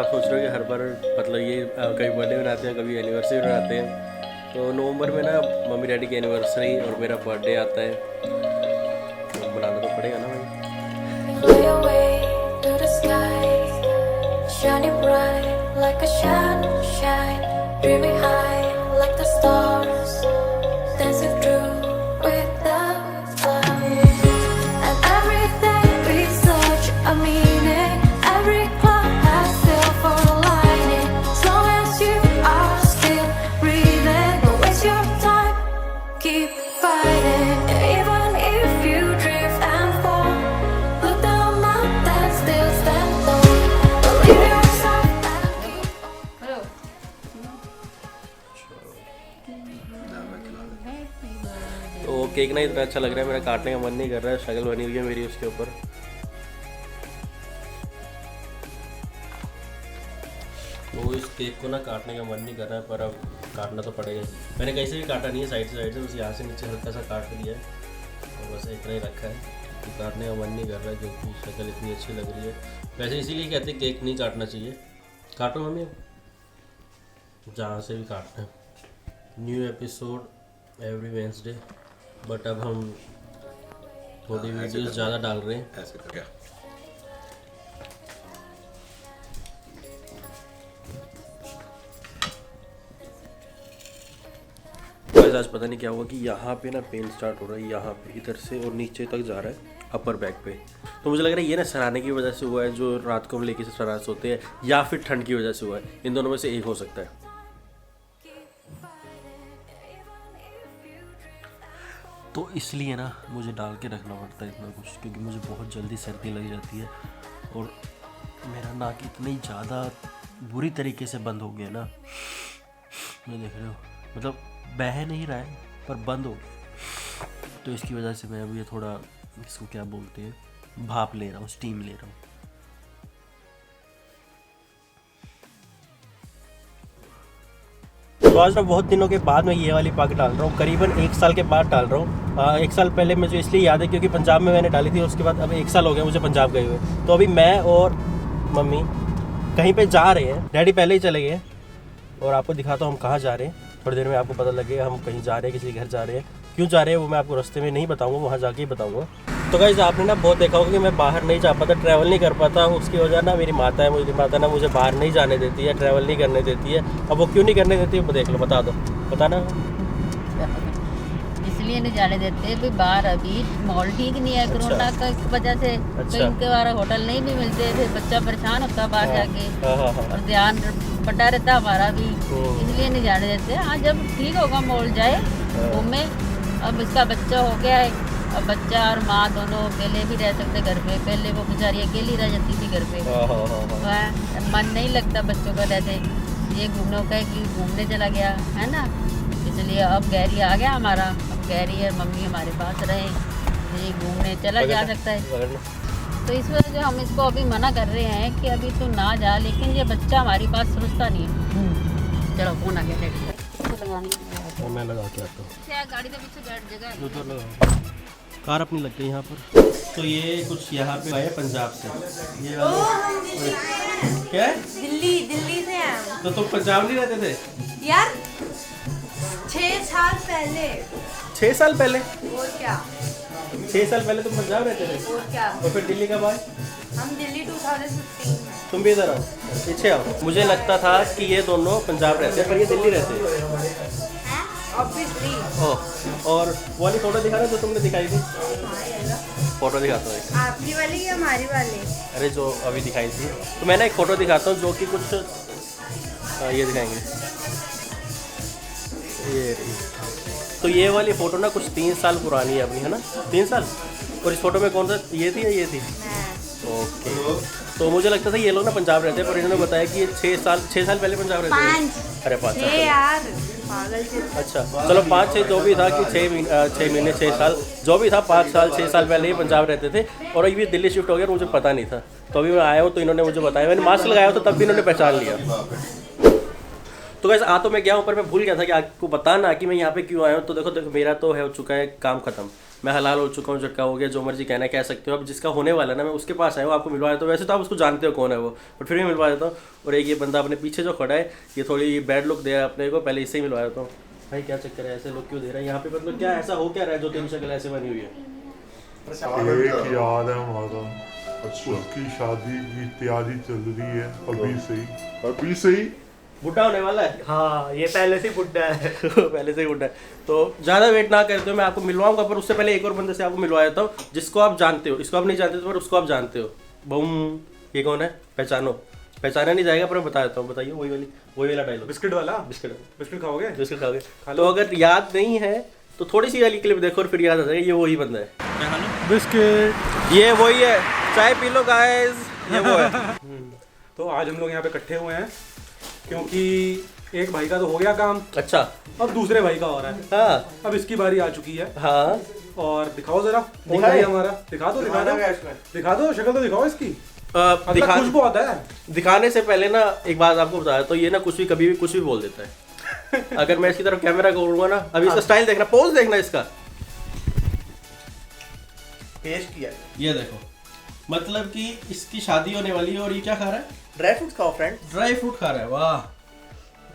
आप सोच रहे हो कि हर बार मतलब ये कभी बर्थडे मनाते हैं कभी एनिवर्सरी मनाते हैं, तो नवंबर में ना मम्मी डैडी की एनिवर्सरी और मेरा बर्थडे आता है, तो मनाना तो पड़ेगा ना भाई। Fly away to the sky, shining bright like a sunshine, dreaming high like the stars, dancing through with the clouds. And everything is such a meaning, every cloud has silver lining. As long as you are still breathing, don't waste your time, keep fighting. Even if you drift and fall, look down, mountain still stand tall. Believe yourself and keep on. तो cake ना इतना अच्छा लग रहा है, मेरा काटने का मन नहीं कर रहा है, शक्ल बनी हुई है मेरी उसके ऊपर। तो इस केक को ना काटने का मन नहीं कर रहा है, पर अब काटना तो पड़ेगा। मैंने कहीं से भी काटा नहीं है, साइड से बस यहाँ से नीचे हल्का सा काट दिया है और बस इतना ही रखा है। तो काटने का मन नहीं कर रहा है क्योंकि शक्ल इतनी अच्छी लग रही है। वैसे इसीलिए कहते हैं केक नहीं काटना चाहिए। काटो मम्मी, जहाँ से भी काटना है। New episode every Wednesday, but अब हम थोड़ी वीडियोस ज़्यादा डाल रहे हैं। ऐसे कर क्या? आज पता नहीं क्या हुआ कि यहाँ पे ना पेन स्टार्ट हो रहा है, यहाँ पे इधर से और नीचे तक जा रहा है अपर बैक पे। तो मुझे लग रहा है ये ना सराहने की वजह से हुआ है, जो रात को हम लेके सराह सोते हैं, या फिर ठंड की वजह से हुआ है। इन दोनों में से एक हो सकता है। तो इसलिए ना मुझे डाल के रखना पड़ता है इतना कुछ, क्योंकि मुझे बहुत जल्दी सर्दी लग जाती है और मेरा नाक इतनी ज़्यादा बुरी तरीके से बंद हो गया ना, मैं देख रहे हो, मतलब बह नहीं रहा है पर बंद हो गया। तो इसकी वजह से मैं अभी ये थोड़ा, इसको क्या बोलते हैं, भाप ले रहा हूँ, स्टीम ले रहा हूँ। तो आज ना बहुत दिनों के बाद मैं ये वाली पाक डाल रहा हूँ, करीबन 1 साल के बाद डाल रहा हूँ। 1 साल पहले मुझे इसलिए याद है क्योंकि पंजाब में मैंने डाली थी, उसके बाद अब 1 साल हो गया मुझे पंजाब गए हुए। तो अभी मैं और मम्मी कहीं पे जा रहे हैं, डैडी पहले ही चले गए और आपको दिखाता हूँ हम कहाँ जा रहे हैं। थोड़ी देर में आपको पता लगेगा हम कहीं जा रहे हैं, किसी के घर जा रहे हैं। क्यों जा रहे हैं वो मैं आपको रास्ते में नहीं बताऊँगा, वहाँ जाके ही बताऊँगा। तो गाइस आपने ना बहुत देखा होगा कि मैं बाहर नहीं जा पाता, ट्रैवल नहीं कर पाता। उसकी वजह ना मेरी माता है, मेरी माता ना मुझे बाहर नहीं जाने देती है, ट्रैवल नहीं करने देती है। अब वो क्यों नहीं करने देती है वो देख लो, बता दो, बताना। इसलिए नहीं जाने देते भाई बाहर, अभी माहौल ठीक नहीं है कोरोना का वजह से। तो इनके बारे होटल नहीं भी मिलते, फिर बच्चा परेशान होता है बाहर जाके, और ध्यान बटा रहता हमारा भी, इसलिए नहीं जाने देते। हाँ जब ठीक होगा माहौल जाए घूमे। अब इसका बच्चा हो गया है, अब बच्चा और माँ दोनों अकेले भी रह सकते घर पे। पहले वो बेचारी अकेली रह जाती थी घर पे, मन नहीं लगता बच्चों का रहते। ये घूमने का कि घूमने चला गया है ना, इसलिए अब गैरी आ गया हमारा। अब गैरी और मम्मी हमारे पास रहे, ये घूमने चला जा सकता है। तो इस वजह से हम इसको अभी मना कर रहे हैं कि अभी तो ना जा, लेकिन ये बच्चा हमारी बात समझता नहीं है। चलो फोन आ गया डैडी, मैं लगा के आता हूँ। गाड़ी के पीछे जगह है, कार अपनी लग गई यहाँ पर। तो ये कुछ यहाँ पे आए पंजाब से, ये क्या है? दिल्ली से आए तो तुम पंजाब नहीं रहते थे यार 6 साल पहले। 6 साल पहले? और क्या, 6 साल पहले तुम पंजाब रहते थे? और क्या, और फिर दिल्ली कब आए? हम दिल्ली 2015 में। तुम भी इधर आओ, पीछे आओ। मुझे लगता था कि ये दोनों पंजाब रहते हैं पर ये दिल्ली रहते हैं। ऑब्वियसली। और वो वाली फोटो दिखा रहे जो तुमने दिखाई थी, फोटो दिखाता हूँ एक। आपकी वाली या हमारी वाली? अरे जो अभी दिखाई थी, तो मैं ना एक फ़ोटो दिखाता हूँ जो कि कुछ ये दिखाएंगे, ये रही। तो ये वाली फ़ोटो ना कुछ 3 साल पुरानी है अपनी, है ना, 3 साल। और इस फोटो में कौन सा, ये थी या ये थी? ओके। तो मुझे लगता था ये लोग ना पंजाब रहते हैं, पर इन्होंने बताया कि ये 6 साल पहले पंजाब रहते हैं। अरे 5 साल यार पागल से। अच्छा चलो 5-6 जो भी था कि 6 महीने 6 साल जो भी था, 5 साल 6 साल पहले ही पंजाब रहते थे। और अभी दिल्ली शिफ्ट हो गया, मुझे पता नहीं था। तो अभी मैं आया हूँ तो इन्होंने मुझे बताया, मैंने मास्क लगाया हो तो तब भी इन्होंने पहचान लिया। तो वैसे आ तो मैं गया हूँ, पर मैं भूल गया था कि आपको बताना कि मैं यहाँ पे क्यों आया हूँ। तो देखो मेरा तो है हो चुका है काम ख़त्म, मैं हलाल हो चुका हूँ, झटका हो गया, जो मर्जी कहना कह सकते हो। अब जिसका होने वाला है ना, मैं उसके पास आया हूँ आपको मिलवा देता हूँ। वैसे तो आप उसको जानते हो कौन है वो, बट फिर भी मिलवा देता हूँ। और एक ये बंदा अपने पीछे जो खड़ा है, ये थोड़ी बैड लुक दे रहा है अपने को, पहले इससे ही मिलवा देता हूँ। भाई क्या चक्कर है, ऐसे लोग क्यों दे रहे हैं यहाँ पे? मतलब क्या ऐसा हो क्या रहा है जो तेरी शक्ल ऐसे बनी हुई है? एक याद है हमारा, उसकी शादी की तैयारी चल रही है अभी से ही। बुढ़ा होने वाला है। हाँ, ये पहले से बुड्ढा है। पहले से ही बुढ़ा है। तो ज़्यादा वेट ना करते हो, मैं आपको मिलवाऊंगा, पर उससे पहले एक और बंदे से आपको मिलवा देता हूँ जिसको आप जानते हो। इसको आप नहीं जानते तो पर उसको आप जानते हो। बूम, ये कौन है? पहचानो। पहचाना नहीं जाएगा पर मैं बता देता हूँ। बताइए वही वाला डायलॉग। बिस्किट वाला। बिस्किट खाओगे? तो अगर याद नहीं है तो थोड़ी सी वाली क्लिप देखो और फिर याद आ जाएगा, ये वही बंदा है। क्या खा लो? बिस्किट। ये वही है, चाय पी लो गाइस, ये वो है। तो आज हम लोग यहाँ पे इकट्ठे हुए हैं क्योंकि एक भाई का तो हो गया काम, अच्छा, अब दूसरे भाई का हो रहा है। हाँ अब इसकी बारी आ चुकी है। हाँ, और दिखाओ जरा, कौन दिखाए? भाई हमारा? दिखा दो शक्ल तो दिखाओ इसकी। दिखा खुशबू आता है। दिखाने से पहले ना एक बात आपको बताया, तो ये ना कुछ भी कभी भी कुछ भी बोल देता है। अगर मैं इसकी तरफ कैमरा करूंगा ना, अभी इसका स्टाइल देखना, पोज देखना इसका, पेश किया ये देखो। मतलब कि इसकी शादी होने वाली है और ये क्या खा रहा है? ड्राई फ्रूट्स खाओ फ्रेंड। ड्राई फ्रूट खा रहा है। वाह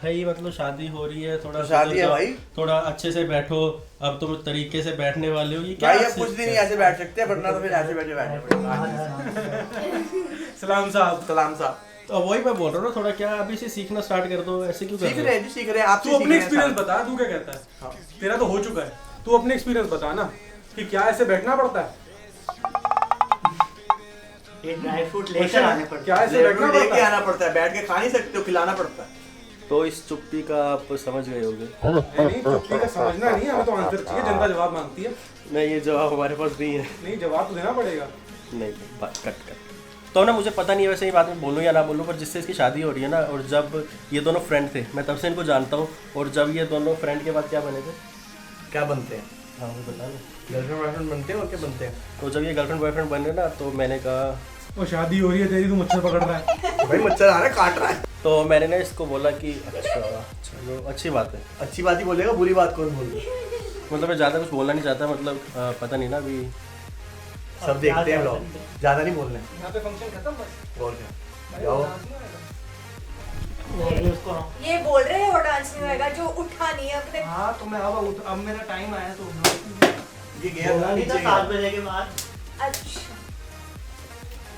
भाई, मतलब शादी हो रही है, थोड़ा तो शादी है भाई, थोड़ा अच्छे से बैठो। अब तुम तरीके से बैठने वाले हो, ये क्या भाई अब कुछ दिन ही ऐसे बैठ सकते हैं, वरना तो फिर ऐसे बैठे पड़ेगा। सलाम साहब। तो वही मैं बोल रहा हूँ ना, थोड़ा क्या अभी से सीखना स्टार्ट कर दो। ऐसे क्यों कर रहे हो? सीख रहे हैं आप। तू अपने एक्सपीरियंस बता, तू क्या कहता है? हाँ। तेरा तो हो चुका है, तू अपने एक्सपीरियंस बता ना कि क्या ऐसे बैठना पड़ता है। ये ड्राई फ्रूट लेकर आने पड़ते क्या ऐसे बैठना पड़ता लेके है? आना पड़ता है, बैठ के खा नहीं सकते हो, खिलाना पड़ता है। तो इस चुप्पी का आप समझ गए होंगे। नहीं, चुप्पी का समझना नहीं, हमें तो आंसर चाहिए, जनता जवाब मांगती है। नहीं, ये जवाब हमारे पास नहीं है। नहीं, जवाब तो देना पड़ेगा। नहीं, बात कट। तो ना मुझे पता नहीं है वैसे ये बात मैं बोलूँ या ना बोलूँ, पर जिससे इसकी शादी हो रही है ना, और जब ये दोनों फ्रेंड थे, मैं तब से इनको जानता हूँ, और जब ये दोनों फ्रेंड के बाद क्या बने थे? क्या बनते हैं? हाँ वो बता ना। गर्लफ्रेंड बॉयफ्रेंड बनते हैं और क्या बनते हैं? तो जब ये गर्लफ्रेंड बॉयफ्रेंड बने ना, तो मैंने कहा वो शादी हो रही है तेरी, तू मच्छर पकड़ रहा है। भाई मच्छर आ रहा है, काट रहा है। तो मैंने ना इसको बोला कि अच्छा चलो अच्छी बात है। अच्छी बात ही बोलेगा, बुरी बात कौन बोलेगा? मतलब मैं ज़्यादा कुछ बोलना नहीं चाहता, मतलब पता नहीं ना अभी। सब देखते हैं लोग, ज्यादा नहीं बोलना है। यहाँ पे फंक्शन खत्म बस। और क्या, जाओ। ये बोल रहे हैं वो डांस नहीं होएगा, जो उठा नहीं है अपने। हाँ तो मैं अब मेरा टाइम आया तो ये गया नहीं था 7 बजे के बाद। अच्छा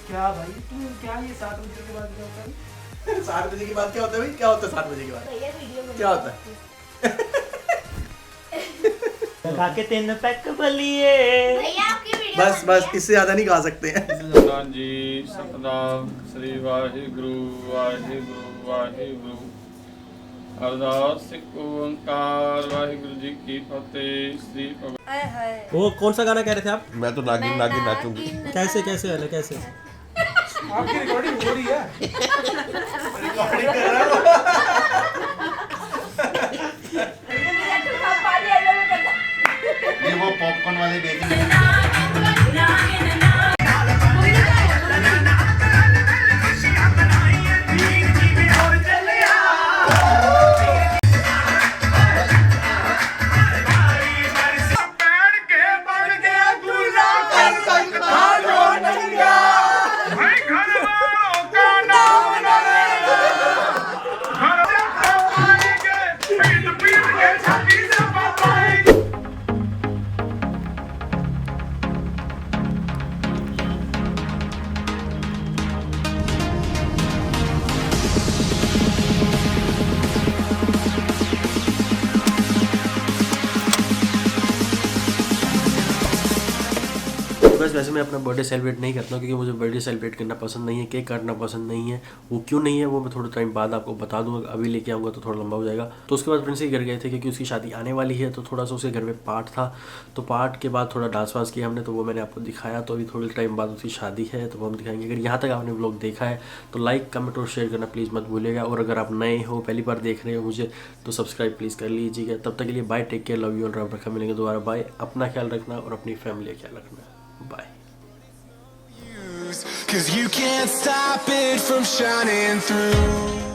क्या भाई तू क्या ये 7 बजे के बाद क्या होता है? 7 बजे के बाद क्या होता है भाई? क्या होता है 7 बजे के बाद? क्या होता है? खा के 3 पैक बलिए। बस इससे ज्यादा नहीं गा सकते हैं। सतनाम जी सतनाम श्री वाहिगुरु वाहिगुरु वाहिगुरु। अरदास सिख ओंकार वाहिगुरु जी की फतेह। श्री हाय हाय। वो कौन सा गाना कह रहे थे आप? मैं तो नागिन नाचूंगी। कैसे वाले कैसे? आपकी रिकॉर्डिंग हो रही है। रिकॉर्डिंग कर रहा है ये वो पॉपकॉर्न वाले बेच बस वैसे मैं अपना बर्थडे सेलिब्रेट नहीं करता हूँ, क्योंकि मुझे बर्थडे सेलिब्रेट करना पसंद नहीं है, केक काटना पसंद नहीं है। वो क्यों नहीं है वो मैं थोड़ा टाइम बाद आपको बता दूंगा। अभी लेके आऊँगा तो थोड़ा लंबा हो जाएगा। तो उसके बाद प्रिंस के घर गए थे, क्योंकि उसकी शादी आने वाली है, तो थोड़ा सा उसके घर में पार्ट था। तो पार्ट के बाद थोड़ा डांस वांस किया हमने, तो वो मैंने आपको दिखाया। तो अभी थोड़े टाइम बाद उसकी शादी है, तो वो हम दिखाएंगे। अगर यहाँ तक आपने व्लॉग देखा है तो लाइक कमेंट और शेयर करना प्लीज़ मत भूलिएगा। और अगर आप नए हो, पहली बार देख रहे हो मुझे, तो सब्सक्राइब प्लीज़ कर लीजिएगा। तब तक के लिए bye, take care, love you और रब रखा। मिलेंगे दोबारा, बाय। अपना ख्याल रखना और अपनी फैमिली का ख्याल रखना। Bye. 'Cause you can't stop it from shining through.